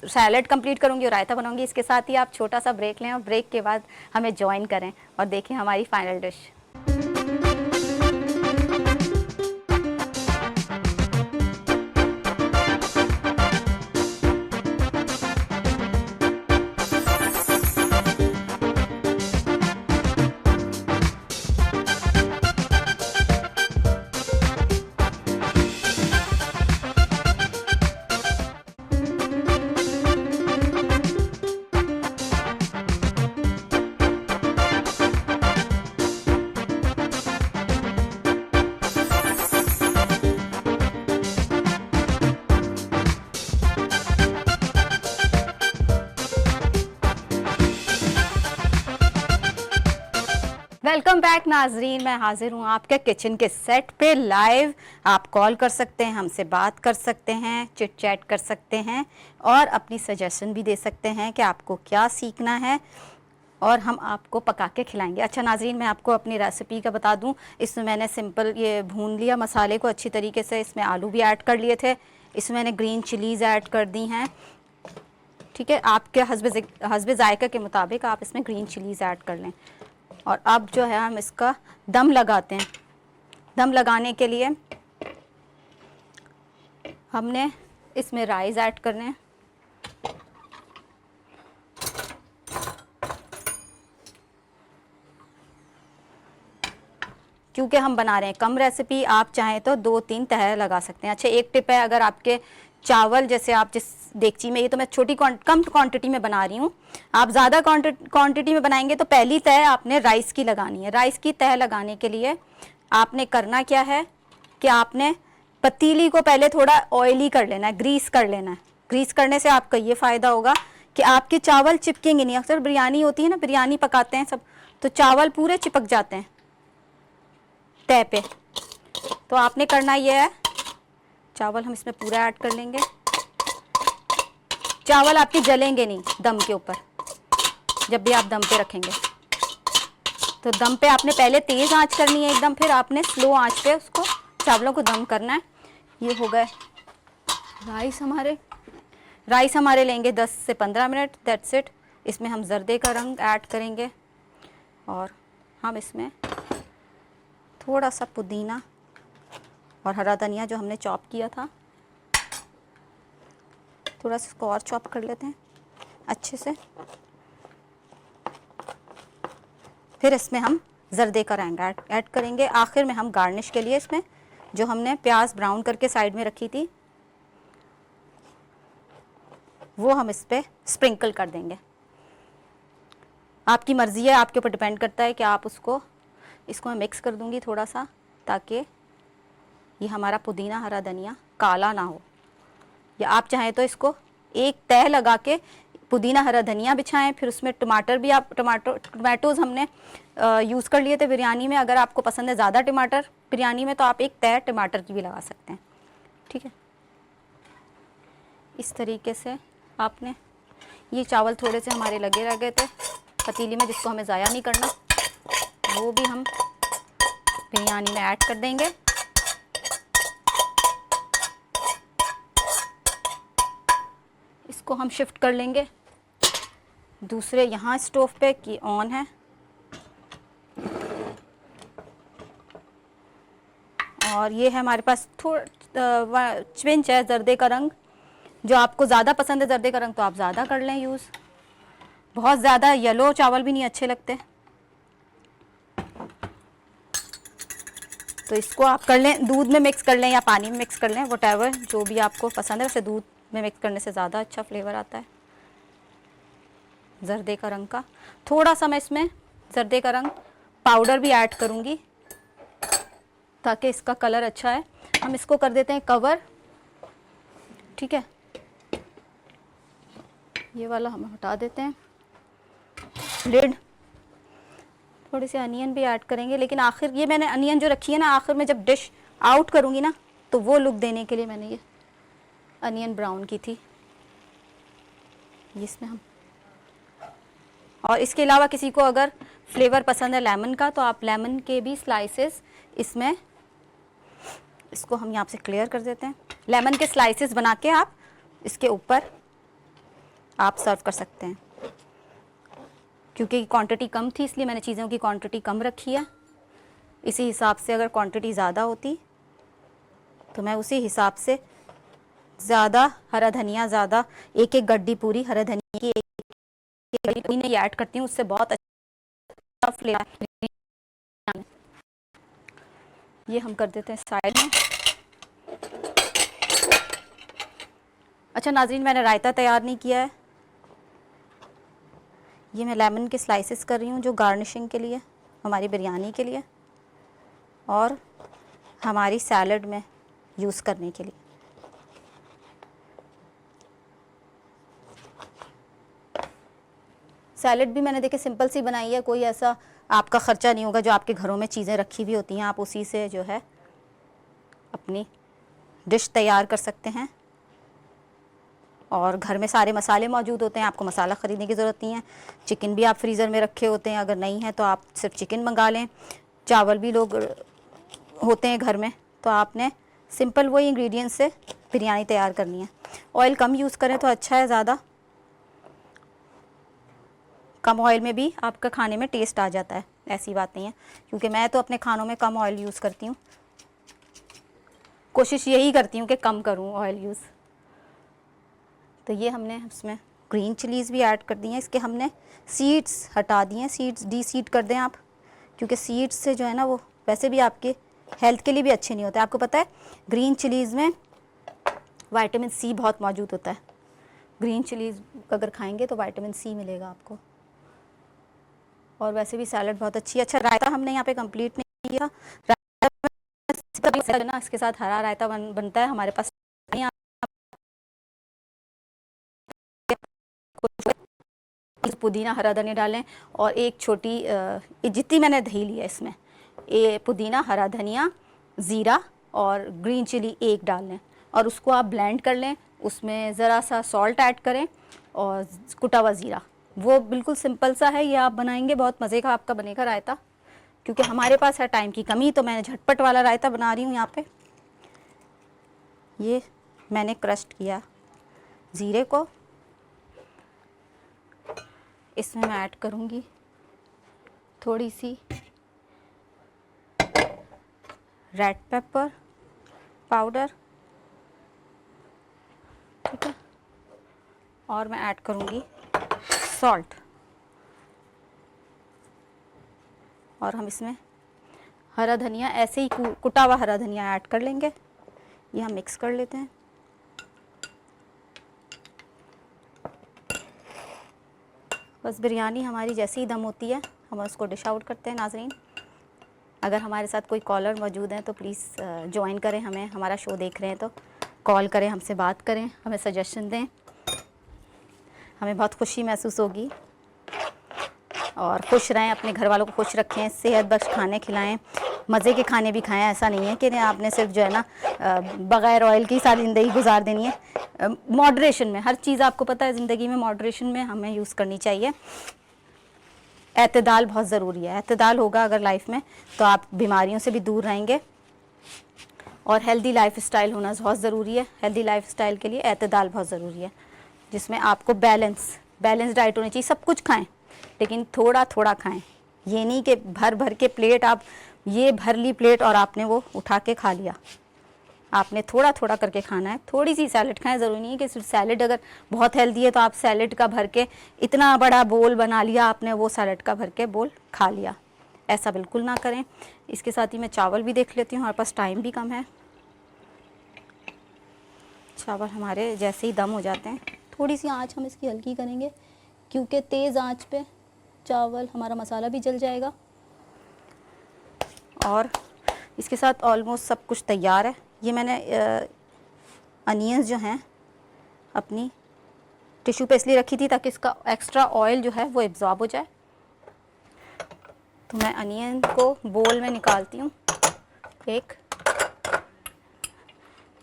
सैलड कंप्लीट करूंगी और रायता बनाऊंगी। इसके साथ ही आप छोटा सा ब्रेक लें और ब्रेक के बाद हमें ज्वाइन करें और देखें हमारी फाइनल डिश। वेलकम बैक नाजरीन, मैं हाजिर हूँ आपके किचन के सेट पे लाइव। आप कॉल कर सकते हैं, हमसे बात कर सकते हैं, चिट चैट कर सकते हैं और अपनी सजेशन भी दे सकते हैं कि आपको क्या सीखना है और हम आपको पका के खिलाएंगे। अच्छा नाजरीन, मैं आपको अपनी रेसिपी का बता दूं। इसमें मैंने सिंपल ये भून लिया मसाले को अच्छी तरीके से, इसमें आलू भी ऐड कर लिए थे, इसमें मैंने ग्रीन चिलीज़ ऐड कर दी हैं। ठीक है, आपके हस्बे जायका के मुताबिक आप इसमें ग्रीन चिलीज़ ऐड कर लें। और अब जो है हम इसका दम लगाते हैं। दम लगाने के लिए हमने इसमें राइस ऐड करने हैं। क्योंकि हम बना रहे हैं कम रेसिपी, आप चाहें तो 2-3 तह लगा सकते हैं। अच्छा, एक टिप है, अगर आपके चावल जैसे आप जिस देगची में, ये तो मैं कम क्वांटिटी में बना रही हूँ, आप ज़्यादा क्वांटिटी में बनाएंगे तो पहली तह आपने राइस की लगानी है। राइस की तह लगाने के लिए आपने करना क्या है कि आपने पतीली को पहले थोड़ा ऑयली कर लेना है, ग्रीस कर लेना है। ग्रीस करने से आपका ये फ़ायदा होगा कि आपके चावल चिपकेंगे नहीं। अक्सर बिरयानी होती है ना, बिरयानी पकाते हैं सब, तो चावल पूरे चिपक जाते हैं तह पे। तो आपने करना ये है, चावल हम इसमें पूरा ऐड कर लेंगे। चावल आपके जलेंगे नहीं दम के ऊपर, जब भी आप दम पे रखेंगे। तो दम पे आपने पहले तेज़ आंच करनी है एकदम, फिर आपने स्लो आंच पे उसको चावलों को दम करना है। ये हो गए राइस हमारे लेंगे 10 से 15 मिनट, दैट्स इट। इसमें हम जर्दे का रंग ऐड करेंगे और हम इसमें थोड़ा सा पुदीना और हरा धनिया जो हमने चॉप किया था, थोड़ा सा इसको और चॉप कर लेते हैं अच्छे से। फिर इसमें हम जर्दे का रंग ऐड करेंगे। आखिर में हम गार्निश के लिए इसमें जो हमने प्याज ब्राउन करके साइड में रखी थी, वो हम इस पर स्प्रिंकल कर देंगे। आपकी मर्ज़ी है, आपके ऊपर डिपेंड करता है कि आप इसको मैं मिक्स कर दूंगी थोड़ा सा, ताकि ये हमारा पुदीना हरा धनिया काला ना हो। या आप चाहें तो इसको एक तह लगा के पुदीना हरा धनिया बिछाएं, फिर उसमें टमाटर भी आप टमाटोज़ हमने यूज़ कर लिए थे बिरयानी में। अगर आपको पसंद है ज़्यादा टमाटर बिरयानी में, तो आप एक तह टमाटर की भी लगा सकते हैं। ठीक है, इस तरीके से आपने, ये चावल थोड़े से हमारे लगे रह गए थे पतीली में, जिसको हमें ज़ाया नहीं करना, वो भी हम बिरयानी में ऐड कर देंगे। इसको हम शिफ्ट कर लेंगे दूसरे यहाँ स्टोव पे कि ऑन है, और ये है हमारे पास थोड़ा चिंच है जर्दे का रंग। जो आपको ज़्यादा पसंद है जर्दे का रंग तो आप ज़्यादा कर लें यूज़। बहुत ज़्यादा येलो चावल भी नहीं अच्छे लगते, तो इसको आप कर लें, दूध में मिक्स कर लें या पानी में मिक्स कर लें, व्हाटएवर जो भी आपको पसंद है। वैसे दूध में मिक्स करने से ज़्यादा अच्छा फ्लेवर आता है जर्दे का रंग का। थोड़ा सा मैं इसमें जर्दे का रंग पाउडर भी ऐड करूँगी ताकि इसका कलर अच्छा है। हम इसको कर देते हैं कवर। ठीक है, ये वाला हम हटा देते हैं लिड। थोड़ी सी अनियन भी ऐड करेंगे, लेकिन आखिर ये मैंने अनियन जो रखी है ना, आखिर में जब डिश आउट करूँगी ना, तो वो लुक देने के लिए मैंने ये अनियन ब्राउन की थी। इसमें हम, और इसके अलावा किसी को अगर फ्लेवर पसंद है लेमन का, तो आप लेमन के भी स्लाइसेस इसमें इसको हम यहाँ से क्लियर कर देते हैं। लेमन के स्लाइसेस बना के आप इसके ऊपर आप सर्व कर सकते हैं। क्योंकि क्वांटिटी कम थी इसलिए मैंने चीज़ों की क्वांटिटी कम रखी है। इसी हिसाब से अगर क्वांटिटी ज़्यादा होती तो मैं उसी हिसाब से ज़्यादा हरा धनिया, ज़्यादा एक एक गड्डी पूरी हरा धनिया की एक गड्डी नहीं ऐड करती हूँ, उससे बहुत अच्छा फ्लेवर। ये हम कर देते हैं साइड में। अच्छा नाज़रीन, मैंने रायता तैयार नहीं किया है। ये मैं लेमन के स्लाइसेस कर रही हूँ जो गार्निशिंग के लिए, हमारी बिरयानी के लिए और हमारी सैलड में यूज़ करने के लिए। सैलड भी मैंने देखे सिंपल सी बनाई है, कोई ऐसा आपका ख़र्चा नहीं होगा। जो आपके घरों में चीज़ें रखी हुई होती हैं आप उसी से जो है अपनी डिश तैयार कर सकते हैं। और घर में सारे मसाले मौजूद होते हैं, आपको मसाला ख़रीदने की ज़रूरत नहीं है। चिकन भी आप फ्रीज़र में रखे होते हैं, अगर नहीं है तो आप सिर्फ चिकन मंगा लें। चावल भी लोग होते हैं घर में, तो आपने सिंपल वही इंग्रेडिएंट से बिरयानी तैयार करनी है। ऑयल कम यूज़ करें तो अच्छा है, ज़्यादा कम ऑयल में भी आपका खाने में टेस्ट आ जाता है, ऐसी बात नहीं है। क्योंकि मैं तो अपने खानों में कम ऑयल यूज़ करती हूँ, कोशिश यही करती हूँ कि कम करूँ ऑयल यूज़। तो ये हमने इसमें ग्रीन चिलीज़ भी ऐड कर दी हैं। इसके हमने सीड्स हटा दिए हैं, सीड्स डी सीड कर दें आप, क्योंकि सीड्स से जो है ना वो वैसे भी आपके हेल्थ के लिए भी अच्छे नहीं होते। आपको पता है ग्रीन चिलीज़ में विटामिन सी बहुत मौजूद होता है। ग्रीन चिलीज़ अगर खाएंगे तो विटामिन सी मिलेगा आपको। और वैसे भी सैलड बहुत अच्छी है। अच्छा रायता हमने यहाँ पे कंप्लीट नहीं किया। रायता ना इसके साथ हरा रायता बनता है हमारे पास। पुदीना हरा धनिया डालें और एक छोटी जितनी मैंने दही ली है इसमें पुदीना हरा धनिया ज़ीरा और ग्रीन चिली एक डाल लें और उसको आप ब्लेंड कर लें। उसमें ज़रा सा सॉल्ट ऐड करें और कुटा हुआ ज़ीरा। वो बिल्कुल सिंपल सा है, ये आप बनाएंगे बहुत मज़े का आपका बनेगा रायता। क्योंकि हमारे पास है टाइम की कमी तो मैंने झटपट वाला रायता बना रही हूँ। यहाँ पे ये मैंने क्रस्ट किया ज़ीरे को, इसमें मैं ऐड करूँगी थोड़ी सी रेड पेपर पाउडर, ठीक है, और मैं ऐड करूँगी सॉल्ट। और हम इसमें हरा धनिया ऐसे ही कुटा हुआ हरा धनिया ऐड कर लेंगे। ये हम मिक्स कर लेते हैं। बस बिरयानी हमारी जैसे ही दम होती है हम उसको डिश आउट करते हैं। नाज़रीन, अगर हमारे साथ कोई कॉलर मौजूद है तो प्लीज़ ज्वाइन करें हमें, हमारा शो देख रहे हैं तो कॉल करें, हमसे बात करें, हमें सजेशन दें, हमें बहुत खुशी महसूस होगी। और खुश रहें, अपने घर वालों को खुश रखें, सेहत बख्श खाने खिलाएं, मज़े के खाने भी खाएं। ऐसा नहीं है कि आपने सिर्फ जो है ना बग़ैर ऑयल की सारी ज़िंदगी गुजार देनी है। मॉडरेशन में हर चीज़, आपको पता है ज़िंदगी में मॉडरेशन में हमें यूज़ करनी चाहिए। एतदाल बहुत ज़रूरी है। एतदाल होगा अगर लाइफ में तो आप बीमारियों से भी दूर रहेंगे। और हेल्दी लाइफस्टाइल होना बहुत ज़रूरी है। हेल्दी लाइफस्टाइल के लिए एतदाल बहुत ज़रूरी है, जिसमें आपको बैलेंस डाइट होनी चाहिए। सब कुछ खाएं लेकिन थोड़ा थोड़ा खाएं। ये नहीं कि भर भर के प्लेट, आप ये भर ली प्लेट और आपने वो उठा के खा लिया। आपने थोड़ा थोड़ा करके खाना है। थोड़ी सी सैलड खाएं, ज़रूरी नहीं है कि सिर्फ सैलड अगर बहुत हेल्दी है तो आप सैलड का भर के इतना बड़ा बोल बना लिया आपने, वो सैलड का भर के बोल खा लिया। ऐसा बिल्कुल ना करें। इसके साथ ही मैं चावल भी देख लेती हूँ, हमारे पास टाइम भी कम है। चावल हमारे जैसे ही दम हो जाते हैं, थोड़ी सी आँच हम इसकी हल्की करेंगे क्योंकि तेज़ आँच पे चावल हमारा मसाला भी जल जाएगा। और इसके साथ ऑलमोस्ट सब कुछ तैयार है। ये मैंने अनियंस जो हैं अपनी टिश्यू पे इसलिए रखी थी ताकि इसका एक्स्ट्रा ऑयल जो है वो एब्जॉर्ब हो जाए। तो मैं अनियन को बोल में निकालती हूँ।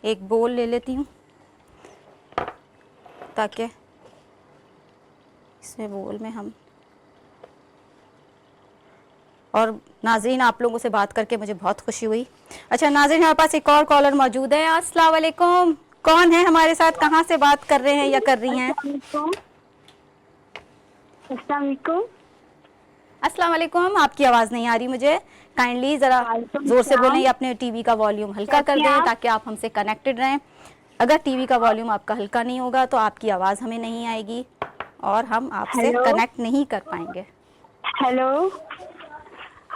एक बोल ले लेती हूँ ताकि इसमें बोल में हम और नाजरीन आप लोगों से बात करके मुझे बहुत खुशी हुई। अच्छा नाजरीन, हमारे पास एक और कॉलर मौजूद है। अस्सलाम वालेकुम, कौन है हमारे साथ, कहाँ से बात कर रहे हैं या कर रही हैं? अस्सलाम वालेकुम, आपकी आवाज़ नहीं आ रही मुझे, काइंडली ज़रा ज़ोर से बोलें या अपने टीवी का वॉल्यूम हल्का कर दें ताकि आप हमसे कनेक्टेड रहें। अगर टीवी का वॉल्यूम आपका हल्का नहीं होगा तो आपकी आवाज़ हमें नहीं आएगी और हम आपसे कनेक्ट नहीं कर पाएंगे। हेलो,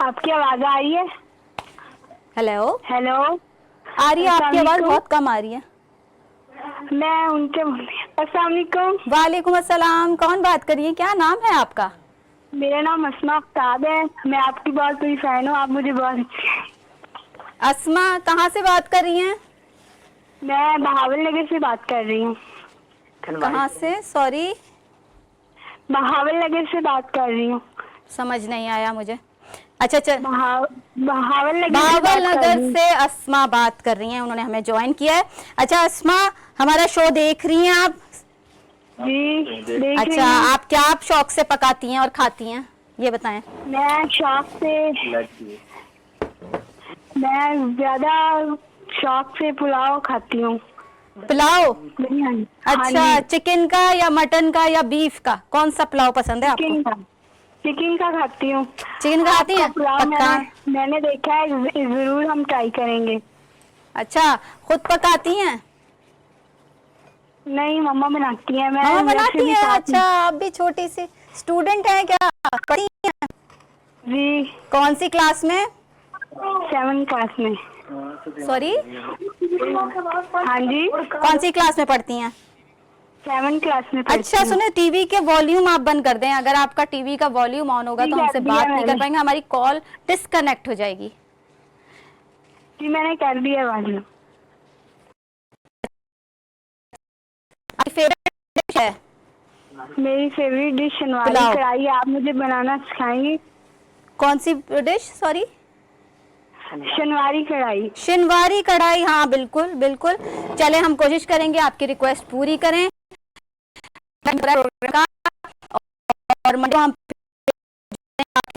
आपकी आवाज आ रही है? हेलो, हेलो, आ रही है, आपकी आवाज़ बहुत कम आ रही है। मैं उनके अस्सलाम वालेकुम। वालेकुम अस्सलाम, कौन बात कर रही है, क्या नाम है आपका? मेरा नाम अस्मा अफ्ताब है, मैं आपकी बहुत बड़ी फैन हूँ, आप मुझे बहुत अच्छी हैं। अस्मा, कहाँ से बात कर रही हैं? मैं बहावल नगर से बात कर रही हूँ। कहाँ से? सॉरी, बहावल नगर से बात कर रही हूँ। समझ नहीं आया मुझे। अच्छा अच्छा, बहावल नगर बावल नगर से अस्मा बात कर रही हैं, उन्होंने हमें ज्वाइन किया है। अच्छा अस्मा, हमारा शो देख रही हैं आप? जी देख रही अच्छा, हूँ। आप क्या आप शौक से पकाती हैं और खाती हैं, ये बताएं। मैं ज्यादा शौक से पुलाव खाती हूँ। पुलाव? बिरयानी। अच्छा, चिकन का या मटन का या बीफ का, कौन सा पुलाव पसंद है आपको? चिकन का खाती हूँ। चिकन का खाती हैं? पुलाव पक्का? मैंने देखा है, जरूर हम ट्राई करेंगे। अच्छा, खुद पकाती हैं? नहीं, मम्मा बनाती है। मैं मम्मा वैसे बनाती भी है? खाती अच्छा, आप भी छोटी सी स्टूडेंट हैं क्या, पढ़ी हैं? हूँ। जी, कौन सी क्लास में? 7th क्लास में। सॉरी, हाँ जी, कौन सी क्लास में पढ़ती हैं? 7th क्लास में पढ़ती अच्छा हूँ। सुने, टीवी के वॉल्यूम आप बंद कर दें। अगर आपका टीवी का वॉल्यूम ऑन होगा तो जी, हमसे कर दिया बात नहीं कर मैंने। पाएंगे, हमारी कॉल डिस्कनेक्ट हो जाएगी। जी, मैंने कर दिया वाली। आपकी फेवरेट डिश है? मेरी फेवरेट डिश शनवारी पुलाव। कढ़ाई, आप मुझे बनाना सिखाएंगे? कौन सी डिश? सॉरी, शनवारी कढ़ाई। शिनवारी कढ़ाई, हाँ बिल्कुल बिल्कुल, चले हम कोशिश करेंगे आपकी रिक्वेस्ट पूरी करें और हम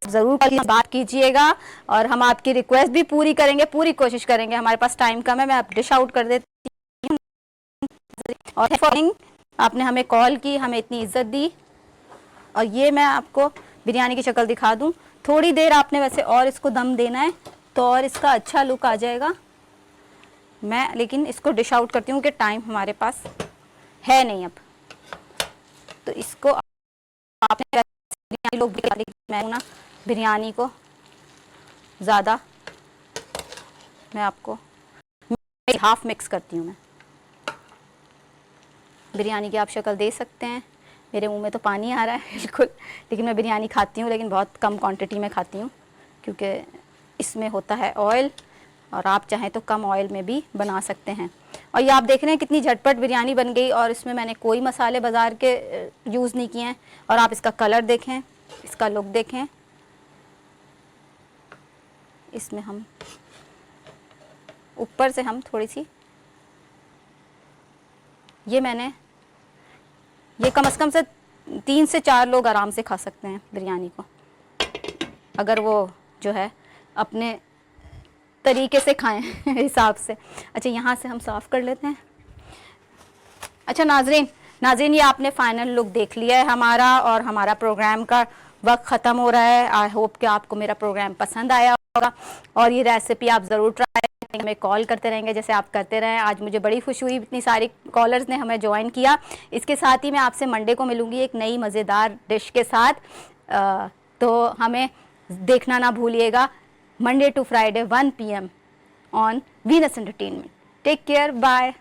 जरूर बात कीजिएगा और हम आपकी रिक्वेस्ट भी पूरी करेंगे, पूरी कोशिश करेंगे। हमारे पास टाइम कम है, मैं आप डिश आउट कर देती हूँ। और आपने हमें कॉल की, हमें इतनी इज्जत दी। और ये मैं आपको बिरयानी की शक्ल दिखा दूं, थोड़ी देर आपने वैसे और इसको दम देना है तो और इसका अच्छा लुक आ जाएगा। मैं लेकिन इसको डिश आउट करती हूँ कि टाइम हमारे पास है नहीं अब, तो इसको आपने लोग मैं ना बिरयानी को ज़्यादा मैं आपको हाफ मिक्स करती हूँ। मैं बिरयानी की आप शक्ल दे सकते हैं, मेरे मुंह में तो पानी आ रहा है बिल्कुल, लेकिन मैं बिरयानी खाती हूँ लेकिन बहुत कम क्वांटिटी में खाती हूँ क्योंकि इसमें होता है ऑयल, और आप चाहें तो कम ऑयल में भी बना सकते हैं। और ये आप देख रहे हैं कितनी झटपट बिरयानी बन गई और इसमें मैंने कोई मसाले बाज़ार के यूज़ नहीं किए हैं। और आप इसका कलर देखें, इसका लुक देखें। इसमें हम ऊपर से हम थोड़ी सी ये कम से कम से 3 से 4 लोग आराम से खा सकते हैं बिरयानी को, अगर वो जो है अपने तरीके से खाएं हिसाब से। अच्छा, यहाँ से हम साफ़ कर लेते हैं। अच्छा नाजरीन, ये आपने फाइनल लुक देख लिया है हमारा, और हमारा प्रोग्राम का वक्त ख़त्म हो रहा है। आई होप कि आपको मेरा प्रोग्राम पसंद आया होगा और ये रेसिपी आप ज़रूर ट्राई करेंगे। हमें कॉल करते रहेंगे जैसे आप करते रहें। आज मुझे बड़ी खुशी हुई, इतनी सारी कॉलर्स ने हमें ज्वाइन किया। इसके साथ ही मैं आपसे मंडे को मिलूँगी एक नई मज़ेदार डिश के साथ, तो हमें देखना ना भूलिएगा Monday to Friday 1 PM on Venus Entertainment. Take care. Bye.